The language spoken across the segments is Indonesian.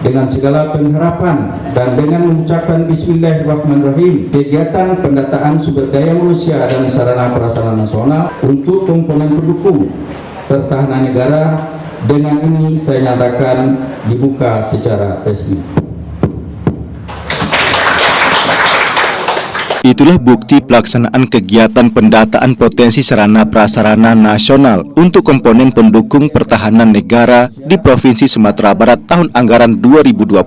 dengan segala pengharapan dan dengan mengucapkan Bismillahirrahmanirrahim, kegiatan pendataan sumber daya manusia dan sarana prasarana nasional untuk komponen pendukung pertahanan negara dengan ini saya nyatakan dibuka secara resmi. Itulah bukti pelaksanaan kegiatan pendataan potensi sarana prasarana nasional untuk komponen pendukung pertahanan negara di Provinsi Sumatera Barat tahun anggaran 2020.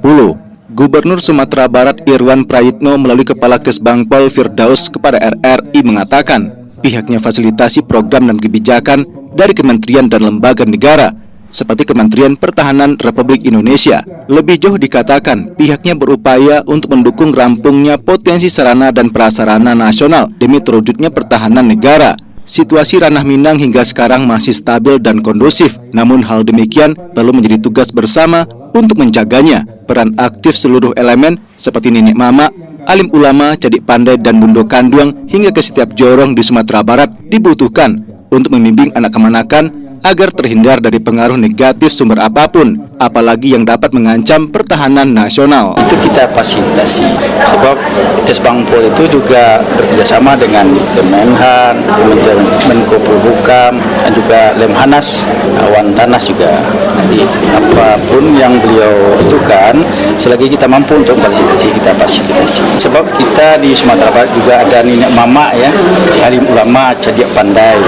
Gubernur Sumatera Barat Irwan Prayitno melalui Kepala Kesbangpol Firdaus kepada RRI mengatakan pihaknya fasilitasi program dan kebijakan dari kementerian dan lembaga negara seperti Kementerian Pertahanan Republik Indonesia. Lebih jauh dikatakan, pihaknya berupaya untuk mendukung rampungnya potensi sarana dan prasarana nasional demi terwujudnya pertahanan negara. Situasi Ranah Minang hingga sekarang masih stabil dan kondusif, namun hal demikian perlu menjadi tugas bersama untuk menjaganya. Peran aktif seluruh elemen seperti nenek mama, alim ulama, cadik pandai, dan bundo kanduang hingga ke setiap jorong di Sumatera Barat dibutuhkan untuk membimbing anak kemanakan agar terhindar dari pengaruh negatif sumber apapun, apalagi yang dapat mengancam pertahanan nasional. Itu kita fasilitasi, sebab Kesbangpol itu juga bekerjasama dengan Kemenhan, Kementerian Menko Polhukam, dan juga Lemhanas, Wantanas juga. Jadi apapun yang beliau butuhkan, selagi kita mampu untuk fasilitasi, kita fasilitasi. Sebab kita di Sumatera Barat juga ada nenek mama ya, alim ulama, cadik pandai,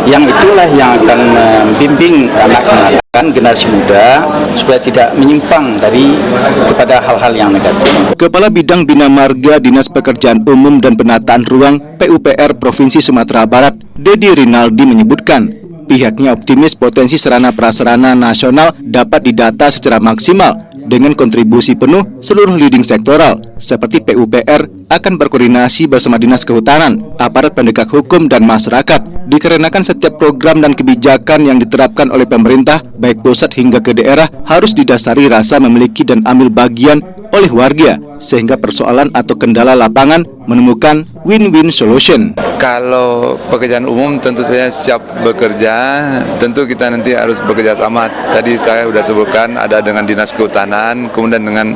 yang itulah yang akan membimbing anak-anak generasi muda supaya tidak menyimpang dari kepada hal-hal yang negatif. Kepala Bidang Bina Marga Dinas Pekerjaan Umum dan Penataan Ruang PUPR Provinsi Sumatera Barat, Dedi Rinaldi menyebutkan, pihaknya optimis potensi sarana prasarana nasional dapat didata secara maksimal dengan kontribusi penuh seluruh leading sektoral seperti PUPR akan berkoordinasi bersama Dinas Kehutanan, aparat penegak hukum, dan masyarakat, dikarenakan setiap program dan kebijakan yang diterapkan oleh pemerintah baik pusat hingga ke daerah harus didasari rasa memiliki dan ambil bagian oleh warga, sehingga persoalan atau kendala lapangan menemukan win-win solution. Kalau pekerjaan umum tentu saja siap bekerja, tentu kita nanti harus bekerja sama. Tadi saya sudah sebutkan ada dengan Dinas Kehutanan, kemudian dengan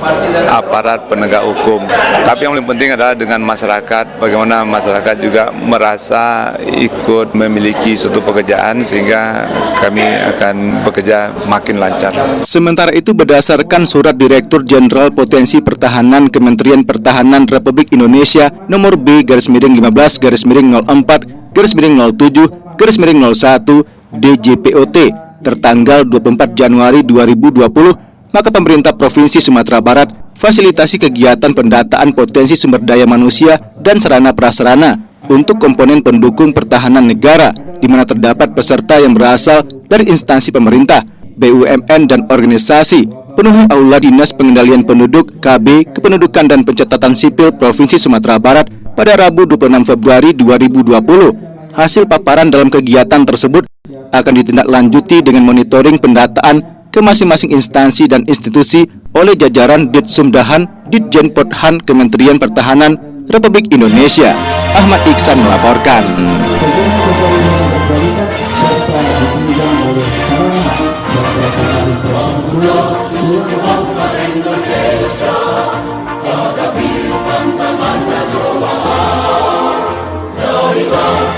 aparat penegak hukum. Tapi yang paling penting adalah dengan masyarakat, bagaimana masyarakat juga merasa ikut memiliki suatu pekerjaan sehingga kami akan bekerja makin lancar. Sementara itu berdasarkan Surat Direktur Jenderal Potensi Pertahanan Kementerian Pertahanan Republik Indonesia nomor B-04-04-07-01 DJPOT tertanggal 24 Januari 2020, maka pemerintah Provinsi Sumatera Barat fasilitasi kegiatan pendataan potensi sumber daya manusia dan sarana prasarana untuk komponen pendukung pertahanan negara, di mana terdapat peserta yang berasal dari instansi pemerintah, BUMN, dan organisasi. Penuhi Aula Dinas Pengendalian Penduduk KB Kependudukan dan Pencatatan Sipil Provinsi Sumatera Barat pada Rabu 26 Februari 2020. Hasil paparan dalam kegiatan tersebut akan ditindaklanjuti dengan monitoring pendataan ke masing-masing instansi dan institusi oleh jajaran Ditsumdahan Ditjenpothan Kementerian Pertahanan Republik Indonesia. Ahmad Iksan melaporkan.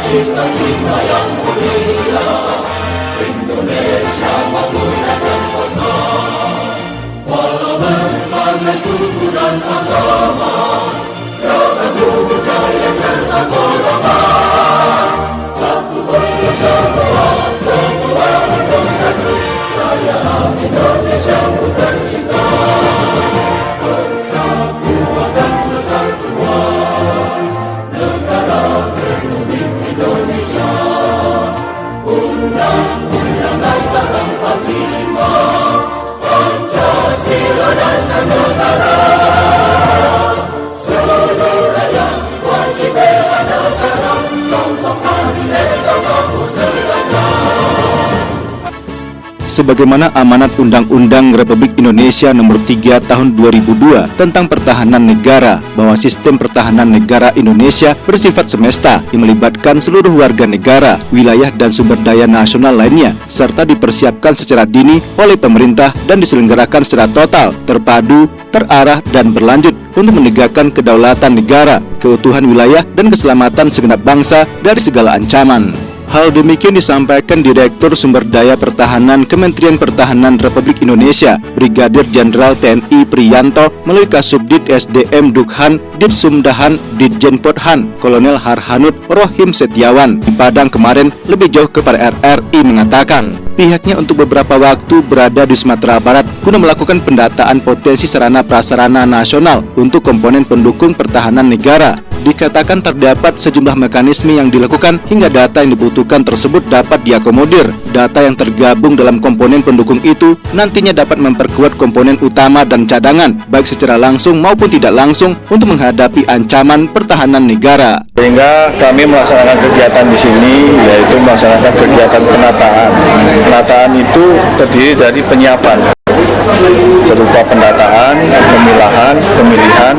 Cita-cita yang mulia, Indonesia mempunyai sentosa, walau berbagai suku dan agama, ragam budaya serta golongan, satu bersama, semua hidup satu, kayaan Indonesia ku tercinta, bersatuan dan persatuan, negara Republik Indonesia, Undang-Undang Dasar 45, Pancasila dasar negara, seluruh rakyat wajib bela negara, sang-sang hari esok kamu sejahtera. sebagaimana amanat Undang-Undang Republik Indonesia Nomor 3 Tahun 2002 tentang Pertahanan Negara, bahwa sistem pertahanan negara Indonesia bersifat semesta yang melibatkan seluruh warga negara, wilayah dan sumber daya nasional lainnya, serta dipersiapkan secara dini oleh pemerintah dan diselenggarakan secara total, terpadu, terarah dan berlanjut untuk menegakkan kedaulatan negara, keutuhan wilayah dan keselamatan segenap bangsa dari segala ancaman. Hal demikian disampaikan Direktur Sumber Daya Pertahanan Kementerian Pertahanan Republik Indonesia, Brigadir Jenderal TNI Priyanto melalui Kasubdit SDM Dukhan Ditsumdahan Ditjen Podhan Kolonel Harhanut Rohim Setiawan di Padang kemarin. Lebih jauh kepada RRI mengatakan pihaknya untuk beberapa waktu berada di Sumatera Barat guna melakukan pendataan potensi sarana prasarana nasional untuk komponen pendukung pertahanan negara. Dikatakan terdapat sejumlah mekanisme yang dilakukan hingga data yang dibutuhkan tersebut dapat diakomodir. Data yang tergabung dalam komponen pendukung itu nantinya dapat memperkuat komponen utama dan cadangan, baik secara langsung maupun tidak langsung, untuk menghadapi ancaman pertahanan negara. Sehingga kami melaksanakan kegiatan di sini, yaitu melaksanakan kegiatan penataan. Penataan itu terdiri dari penyiapan berupa pendataan, pemilahan, pemilihan,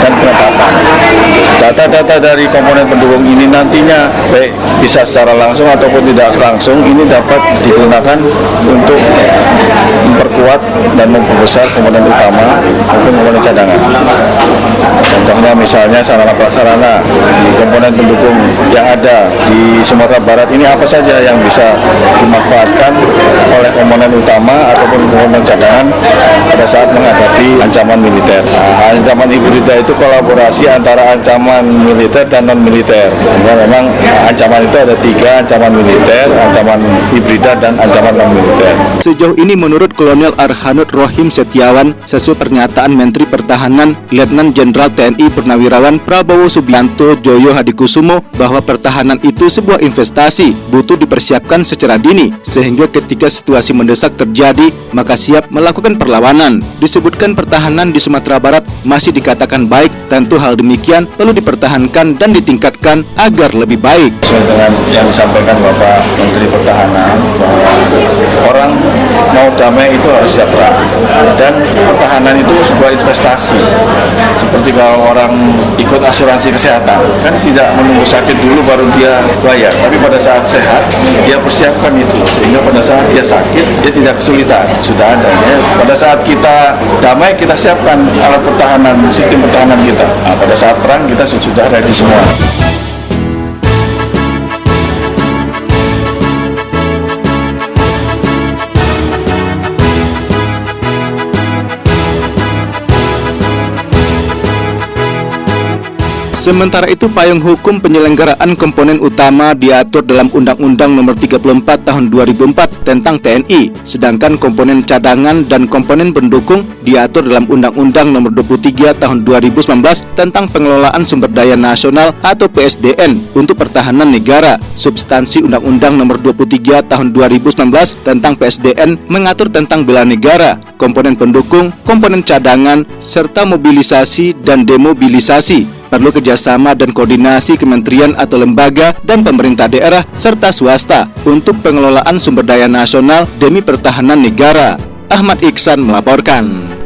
dan penetapan. Data-data dari komponen pendukung ini nantinya baik bisa secara langsung ataupun tidak langsung ini dapat digunakan untuk memperkuat dan memperbesar komponen utama maupun komponen cadangan. Contohnya misalnya sarana prasarana di komponen pendukung yang ada di Sumatera Barat ini apa saja yang bisa dimanfaatkan oleh komponen utama ataupun komponen cadangan pada saat menghadapi ancaman militer. Nah, ancaman hibrida itu kolaborasi antara ancaman militer dan non-militer. Sehingga memang ancaman itu ada 3, ancaman militer, ancaman hibrida, dan ancaman non-militer. Sejauh ini menurut Kolonel Harhanut Rohim Setiawan, sesuai pernyataan Menteri Pertahanan Letnan Jenderal TNI Purnawirawan Prabowo Subianto Joyo Hadikusumo, bahwa pertahanan itu sebuah investasi, butuh dipersiapkan secara dini, sehingga ketika situasi mendesak terjadi, maka siap melakukan perlawanan. Disebutkan pertahanan di Sumatera Barat masih dikatakan baik, tentu hal demikian perlu dipertahankan dan ditingkatkan agar lebih baik. Sesuai dengan yang disampaikan Bapak Menteri Pertahanan, bahwa orang mau damai itu harus siap perang, dan pertahanan itu sebuah investasi. Seperti kalau orang ikut asuransi kesehatan, kan tidak menunggu sakit dulu baru dia bayar, tapi pada saat sehat dia persiapkan itu, sehingga pada saat dia sakit dia tidak kesulitan, sudah ada ya. Pada saat kita damai kita siapkan alat pertahanan, sistem pertahanan kita. Nah, pada saat perang kita sudah ready semua. Sementara itu, payung hukum penyelenggaraan komponen utama diatur dalam Undang-Undang Nomor 34 Tahun 2004 tentang TNI, sedangkan komponen cadangan dan komponen pendukung diatur dalam Undang-Undang Nomor 23 Tahun 2019 tentang Pengelolaan Sumber Daya Nasional atau PSDN untuk pertahanan negara. Substansi Undang-Undang Nomor 23 Tahun 2019 tentang PSDN mengatur tentang bela negara, komponen pendukung, komponen cadangan, serta mobilisasi dan demobilisasi. Perlu kerjasama dan koordinasi kementerian atau lembaga dan pemerintah daerah serta swasta untuk pengelolaan sumber daya nasional demi pertahanan negara. Ahmad Iksan melaporkan.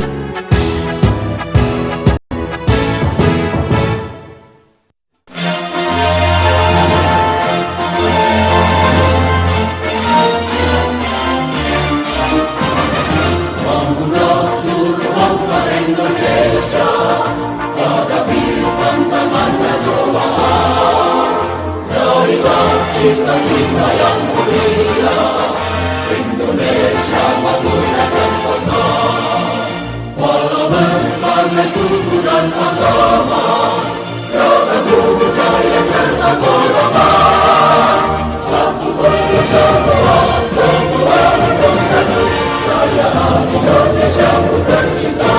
Cita-cita yang mulia, Indonesia makmurkan sentosa. Walau berbagai suku dan agama, ragam budaya serta golongan, satu bersama, semua hidup satu. Jayaan Indonesia ku tercinta,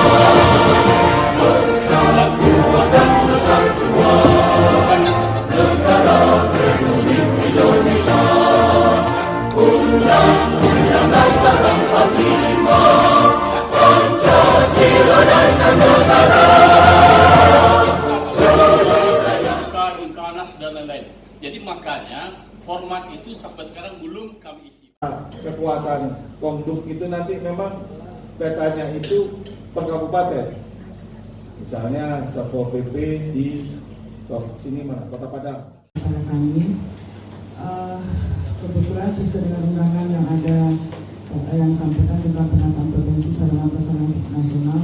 bersama kuat dan persatuan, negara Republik Indonesia. Undang-Undang Dasar 45, Pancasila dasar negara. dan lain-lain. Jadi makanya format itu sampai sekarang belum kami isi. kekuatan Komduk itu nanti memang petanya itu per kabupaten. Misalnya Satpol PP di sini mana? Kota Padang. Pada kami kebetulan sesuai dengan undangan yang ada yang sampaikan tentang penataan provinsi sarana prasarana nasional,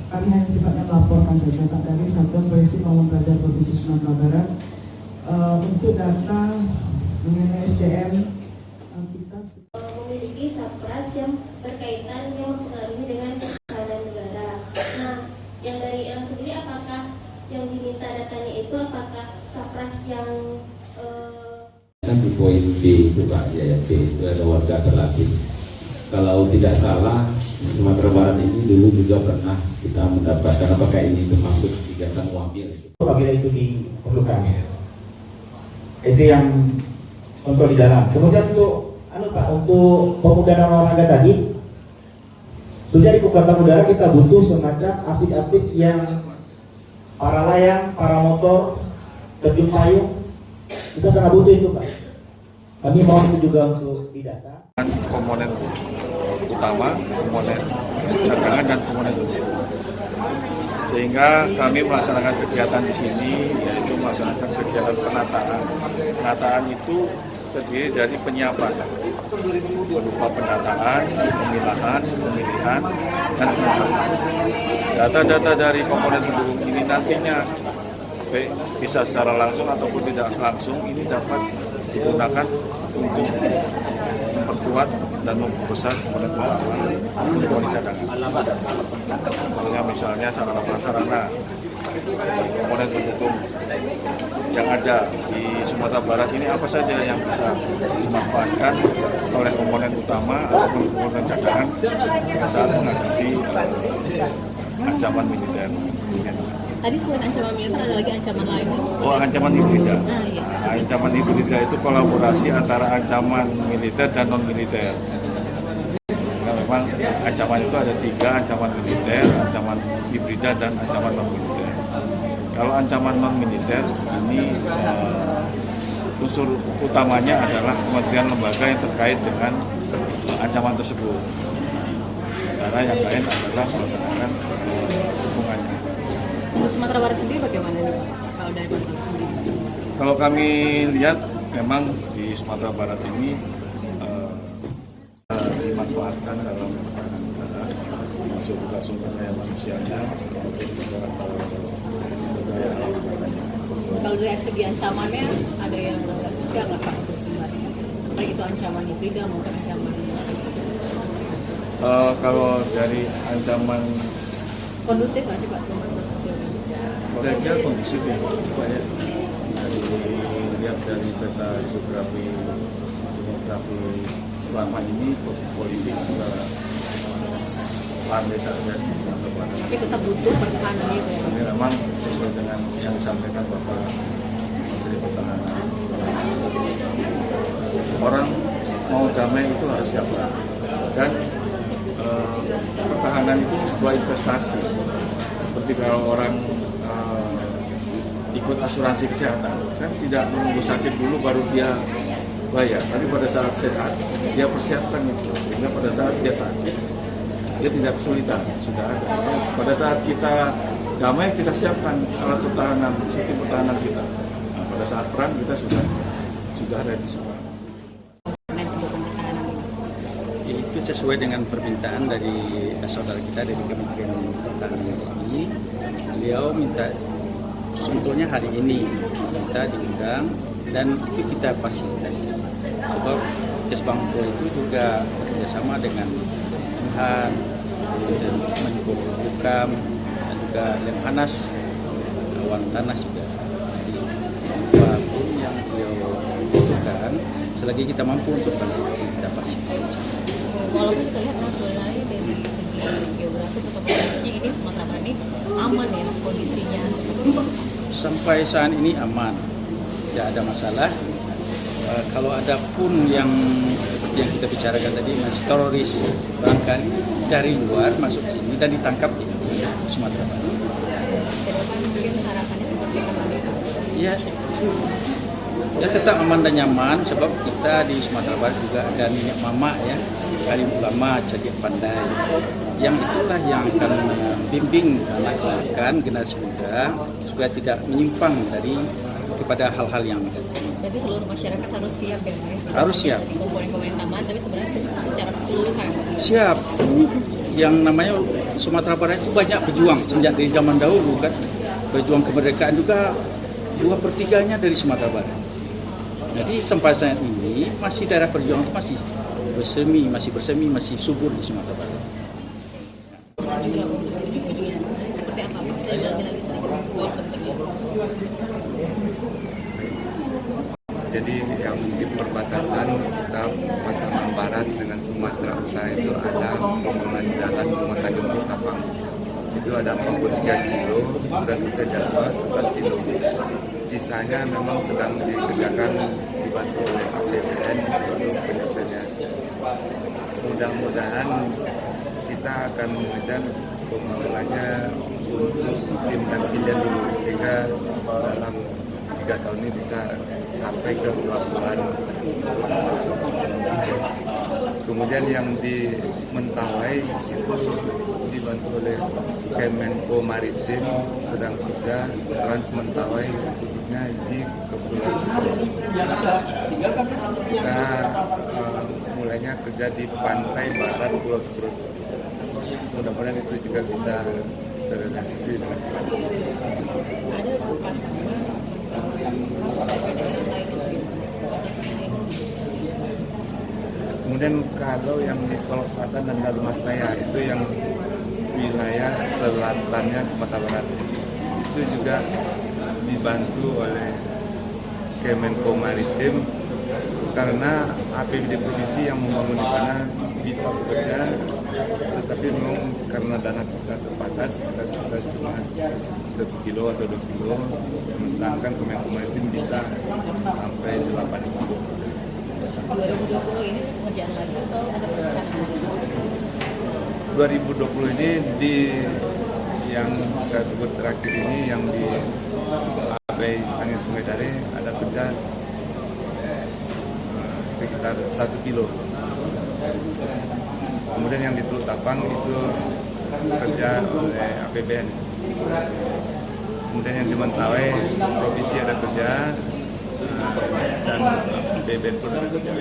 kami hanya sifatnya melaporkan saja Pak dari Satuan Polisi Pamung Praja Provinsi Sumatera Barat untuk data mengenai SDM kita memiliki Sapras yang berkaitan yang mempengaruhi dengan pertahanan negara. Nah, yang dari yang sendiri apakah yang diminta datanya itu apakah Sapras yang kan di poin B itu Pak, ya B itu ada warga terlatih. Kalau tidak salah Sumatera Barat ini dulu juga pernah kita mendapatkan, apakah ini termasuk kegiatan wamil? Apabila itu diperlukan, itu yang untuk di dalam. Kemudian untuk Pak, untuk pemuda dan olahraga tadi, sudah di Kekuatan Udara kita butuh semacam atlet-atlet yang para layang, para motor, terjun payung, kita sangat butuh itu Pak. Kami mau itu juga untuk didata. Komponen utama, komponen cadangan dan komponen utama. Sehingga kami melaksanakan kegiatan di sini, yaitu melaksanakan kegiatan penataan. Penataan itu terdiri dari penyiapan berupa pendataan, pemilahan, pemilihan, dan penataan. Data-data dari komponen pendukung ini nantinya bisa secara langsung ataupun tidak langsung ini dapat digunakan untuk memperkuat dan memperbesar komponen utama komponen cadangan. Contohnya misalnya sarana prasarana komponen pendukung yang ada di Sumatera Barat ini apa saja yang bisa dimanfaatkan oleh komponen utama ataupun komponen cadangan saat menghadapi ancaman militer. Tadi selain ancaman militer ada lagi ancaman lain. Oh, ancaman hibrida. Iya. Nah, ancaman hibrida itu kolaborasi antara ancaman militer dan non militer. Nah, memang ancaman itu ada 3, ancaman militer, ancaman hibrida, dan ancaman non militer. Kalau ancaman non militer ini unsur utamanya adalah kementerian lembaga yang terkait dengan ancaman tersebut. Karena yang lain adalah melaksanakan hubungannya. Untuk Sumatera Barat sendiri bagaimana nih Pak? Kalau dari Bapak sendiri? Kalau kami lihat memang di Sumatera Barat ini dimanfaatkan dalam pertahanan negara, termasuk juga sumber daya manusianya, juga sumber daya alam negaranya. Kalau dari segi ancamannya ada yang tidak nggak Pak untuk sebenarnya? Baik itu ancaman hibrida maupun ancaman kalau dari ancaman kondusif nggak sih Pak sebenarnya? saya kira kondusif ya, supaya dari lihat dari peta geografi demografi selama ini politik juga landai saja. Tapi tetap butuh pertahanan itu ya. Ini memang sesuai dengan yang disampaikan Bapak Menteri Pertahanan. Orang mau damai itu harus siap dan pertahanan itu sebuah investasi. Seperti kalau orang ikut asuransi kesehatan, kan tidak menunggu sakit dulu baru dia bayar, tapi pada saat sehat dia persiapkan itu, sehingga pada saat dia sakit dia tidak kesulitan, sudah ada. Pada saat kita damai kita siapkan alat pertahanan, sistem pertahanan kita. Nah, pada saat perang kita sudah ready semua. Itu sesuai dengan permintaan dari saudara kita dari Kementerian Pertahanan RI. Beliau minta sebetulnya hari ini kita diundang dan itu kita fasilitasi. Sebab Kesbangpol itu juga bekerjasama dengan Menhan, dan Menko Polhukam, dan juga Lemhanas, Wantanas juga. Jadi apapun yang beliau butuhkan, selagi kita mampu untuk bantu kita fasilitasi. Walaupun kita lihat sebenarnya dari segi geografi atau politiknya ini Sumatera Barat ini aman ya kondisinya. Sampai saat ini aman, tidak ada masalah. Kalau ada pun yang seperti yang kita bicarakan tadi, teroris barangkali dari luar masuk sini dan ditangkap di Sumatera Barat. Kedepan mungkin harapannya seperti apa? Ya, Ya tetap aman dan nyaman sebab kita di Sumatera Barat juga ada nenek mama ya, alim ulama cerdik pandai. Yang itulah yang akan membimbing anak-anak generasi muda supaya tidak menyimpang dari kepada hal-hal yang negatif. Berarti seluruh masyarakat harus siap ya, Pak? Harus siap. Komponen-komponen tambahan, tapi sebenarnya secara keseluruhan. Siap. Yang namanya Sumatera Barat itu banyak pejuang sejak dari zaman dahulu kan. Pejuang kemerdekaan juga 2/3-nya dari Sumatera Barat. Jadi sampai saat ini masih daerah perjuangan itu masih bersemi, masih subur di Sumatera Barat. Juga ujung-ujungnya seperti apa Pak? Saya lagi sedikit poin pentingnya. Jadi yang di perbatasan kita Pasaman Barat dengan Sumatera Utara itu ada pembangunan jalan rumah Tanjung Tapang. Itu ada 43 kilo, sudah selesai jadwal 11 kilo. Sisanya memang sedang dikerjakan dibantu oleh APBN untuk penyelesaiannya. Mudah-mudahan kita akan mengejar pembangunannya untuk tim dan pilihan dulu sehingga dalam 3 tahun ini bisa sampai ke pelabuhan. Kemudian yang di Mentawai itu dibantu oleh Kemenko Maritim sedang kerja Trans Mentawai khususnya di Kepulauan Seribu. Kita mulainya kerja di pantai barat Pulau Seribu. Mudah-mudahan itu juga bisa terrealisasi dengan cepat. Ada pasangan daerah lain Kemudian kalau yang di Solok Selatan dan Dalu Mas Raya itu yang wilayah selatannya Sumatera Barat itu juga dibantu oleh Kemenko Maritim karena APBD provinsi yang membangun di sana bisa bekerja, tetapi memang karena dana kita terbatas kita bisa cuma 1 kilo atau 2 kilo, sementara Kemenko Maritim bisa sampai 8 kilo. 2020 ini pengerjaan lagi atau ada perencanaan? 2020 ini di yang saya sebut terakhir ini yang di Abai Sangir Sungai Dare ada kerja sekitar 1 kilo. Kemudian yang di Teluk Tapang itu kerja oleh APBN. Kemudian yang di Mentawai provinsi ada kerja dan APBN pun ada kerja.